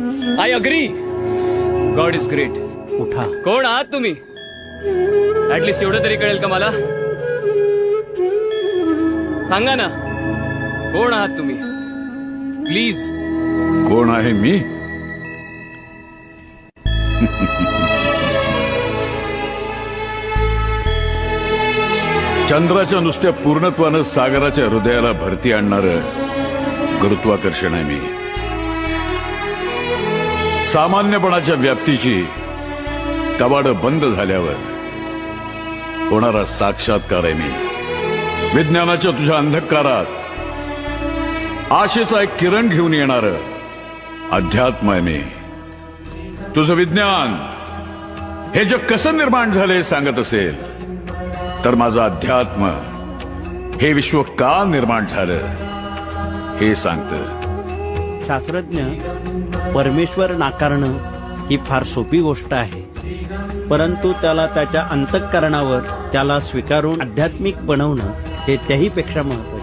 I agree. God is great. उठा. कोण आहात तुम्ही? ऍटलिस्ट एवढं तरी कळेल का मला? सांगा ना, कोण आहात तुम्ही? प्लीज. कोण आहे मी? चंद्राच्या नुसत्या पूर्णत्वानं सागराच्या हृदयाला भरती आणणारं गुरुत्वाकर्षण आहे मी. सामान्यपणाच्या व्याप्तीची कवाडं बंद झाल्यावर होणारा साक्षात्कार आहे मी. विज्ञानाच्या तुझ्या अंधकारात आशेचा एक किरण घेऊन येणारं अध्यात्म आहे मी. तुझं विज्ञान हे जग कसं निर्माण झालंय सांगत असेल, तर माझं अध्यात्म हे विश्व का निर्माण झालं हे सांगतं. शास्त्रज्ञ परमेश्वर नाकारणं ही फार सोपी गोष्ट आहे, परंतु त्याला त्याच्या अंतःकरणावर त्याला स्वीकारून आध्यात्मिक बनवणं हे त्याहीपेक्षा महत्त्वाचं.